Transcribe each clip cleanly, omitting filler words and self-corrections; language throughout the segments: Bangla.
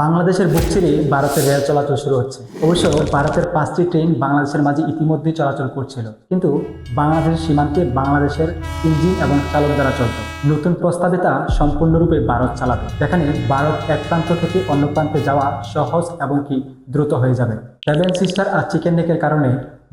বাংলাদেশের বুক চিরে ভারতের রেল চলাচল শুরু হচ্ছে। অবশ্য ভারতের 5টি ট্রেন বাংলাদেশের মাঝে ইতিমধ্যেই চলাচল করছিল, কিন্তু বাংলাদেশের সীমান্তে বাংলাদেশের ইঞ্জিন এবং চালক দ্বারা চলত। নতুন প্রস্তাবিতা সম্পূর্ণরূপে ভারত চালাবে, যেখানে ভারত এক প্রান্ত থেকে অন্য প্রান্তে যাওয়া সহজ এবং কি দ্রুত হয়ে যাবে। সেভেন সিস্টার আর চিকেন নেকের কারণে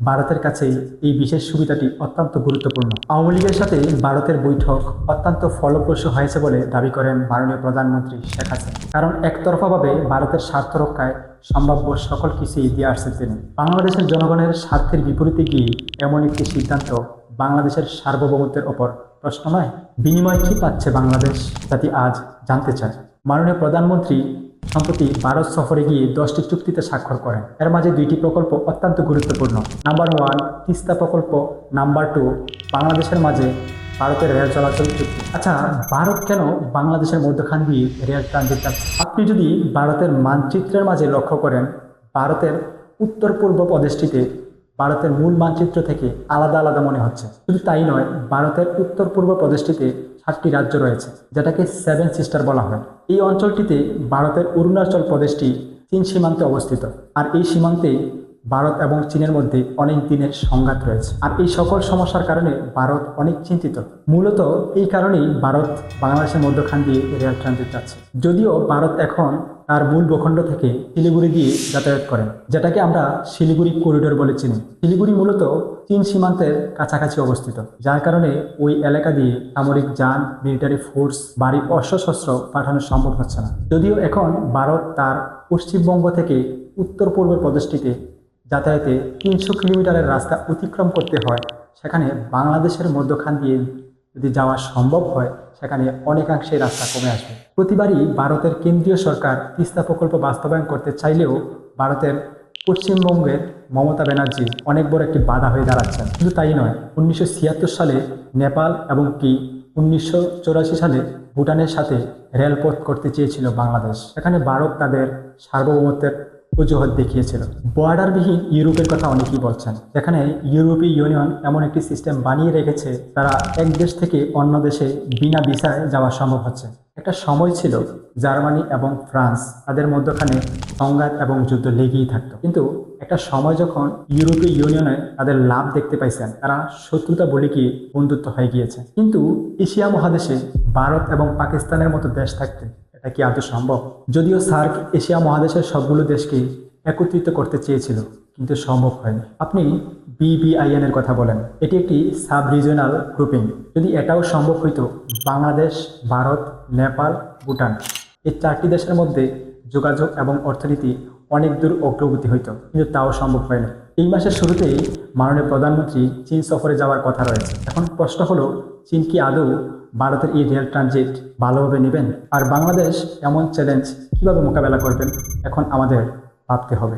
ভারতের কাছে এই বিশেষ সুবিধাটি অত্যন্ত গুরুত্বপূর্ণ। আওয়ামী লীগের সাথে ভারতের বৈঠক অত্যন্ত ফলপ্রসূ হয়েছে বলে দাবি করেন মাননীয় প্রধানমন্ত্রী শেখ হাসিনা। কারণ একতরফাভাবে ভারতের স্বার্থ রক্ষায় সম্ভাব্য সকল কিছুই দিয়ে আসছেন তিনি। বাংলাদেশের জনগণের স্বার্থের বিপরীতে গিয়ে এমন একটি সিদ্ধান্ত বাংলাদেশের সার্বভৌমত্বের ওপর প্রশ্ন নয়। বিনিময় কি পাচ্ছে বাংলাদেশ, জাতি আজ জানতে চায়। মাননীয় প্রধানমন্ত্রী সম্প্রতি ভারত সফরে গিয়ে 10টি চুক্তিতে স্বাক্ষর করেন। এর মাঝে 2টি প্রকল্প অত্যন্ত গুরুত্বপূর্ণ। নাম্বার 1 তিস্তা প্রকল্প, নাম্বার 2 বাংলাদেশের মাঝে ভারতের রেল চলাচল চুক্তি। আচ্ছা, ভারত কেন বাংলাদেশের মধ্যখান দিয়ে রেল ট্রানজিট চাচ্ছে? আপনি যদি ভারতের মানচিত্রের মাঝে লক্ষ্য করেন, ভারতের উত্তর পূর্ব প্রদেশটিতে ভারতের মূল মানচিত্র থেকে আলাদা আলাদা মনে হচ্ছে। শুধু তাই নয়, ভারতের উত্তর পূর্ব প্রদেশটিতে 7টি রাজ্য রয়েছে, যেটাকে সেভেন সিস্টার বলা হয়। এই অঞ্চলটিতে ভারতের অরুণাচল প্রদেশটি চীন সীমান্তে অবস্থিত, আর এই সীমান্তে ভারত এবং চীনের মধ্যে অনেক দিনের সংঘাত রয়েছে। আর এই সকল সমস্যার কারণে ভারত অনেক চিন্তিত। মূলত এই কারণেই ভারত বাংলাদেশের মধ্যখান দিয়ে রেল ট্রানজিট যাচ্ছে। যদিও ভারত এখন তার মূল ভূখণ্ড থেকে শিলিগুড়ি দিয়ে যাতায়াত করেন, যেটাকে আমরা শিলিগুড়ি করিডোর বলে চিনি। শিলিগুড়ি মূলত চীন সীমান্তের কাছাকাছি অবস্থিত, যার কারণে ওই এলাকা দিয়ে সামরিক যান, মিলিটারি ফোর্স, ভারী অস্ত্রশস্ত্র পাঠানো সম্ভব হচ্ছে না। যদিও এখন ভারত তার পশ্চিমবঙ্গ থেকে উত্তর পূর্ব প্রদেশটিতে যাতায়াতে 300 কিলোমিটারের রাস্তা অতিক্রম করতে হয়, সেখানে বাংলাদেশের মধ্যখান দিয়ে যদি যাওয়া সম্ভব হয়, সেখানে অনেকাংশে রাস্তা কমে আসবে। প্রতিবারই ভারতের কেন্দ্রীয় সরকার তিস্তা প্রকল্প বাস্তবায়ন করতে চাইলেও ভারতের পশ্চিমবঙ্গের মমতা ব্যানার্জি অনেক বড় একটি বাধা হয়ে দাঁড়াচ্ছেন। শুধু তাই নয়, 1976 সালে নেপাল এবং কি 1984 সালে ভুটানের সাথে রেলপথ করতে চেয়েছিল বাংলাদেশ। এখানে ভারত তাদের সার্বভৌমত্বের অজুহাত দেখিয়েছিল। বর্ডারবিহীন ইউরোপের কথা অনেকেই বলছেন, যেখানে ইউরোপীয় ইউনিয়ন এমন একটি সিস্টেম বানিয়ে রেখেছে, তারা এক দেশ থেকে অন্য দেশে বিনা ভিসায় যাওয়া সম্ভব হচ্ছে। একটা সময় ছিল জার্মানি এবং ফ্রান্স তাদের মধ্যখানে সংঘাত এবং যুদ্ধ লেগেই থাকতো, কিন্তু একটা সময় যখন ইউরোপীয় ইউনিয়নে তাদের লাভ দেখতে পাইছেন, তারা শত্রুতা বলে কি বন্ধুত্ব হয়ে গিয়েছে। কিন্তু এশিয়া মহাদেশে ভারত এবং পাকিস্তানের মতো দেশ থাকতে এটা কি আদৌ সম্ভব? যদিও সার্ক এশিয়া মহাদেশের সবগুলো দেশকে একত্রিত করতে চেয়েছিল, কিন্তু সম্ভব হয়নি। আপনি BBIN এর কথা বলেন, এটি একটি সাব রিজিওনাল গ্রুপিং। যদি এটাও সম্ভব হইতো, বাংলাদেশ, ভারত, নেপাল, ভুটান এই 4টি দেশের মধ্যে যোগাযোগ এবং অর্থনীতি অনেক দূর অগ্রগতি হইতো, কিন্তু তাও সম্ভব হয়নি। এই মাসের শুরুতেই মাননীয় প্রধানমন্ত্রী চীন সফরে যাওয়ার কথা রয়েছে। এখন প্রশ্ন হলো, চীন কি আদৌ ভারতের এই রেল ট্রানজিট ভালোভাবে নেবেন? আর বাংলাদেশ এমন চ্যালেঞ্জ কিভাবে মোকাবেলা করবেন, এখন আমাদের ভাবতে হবে।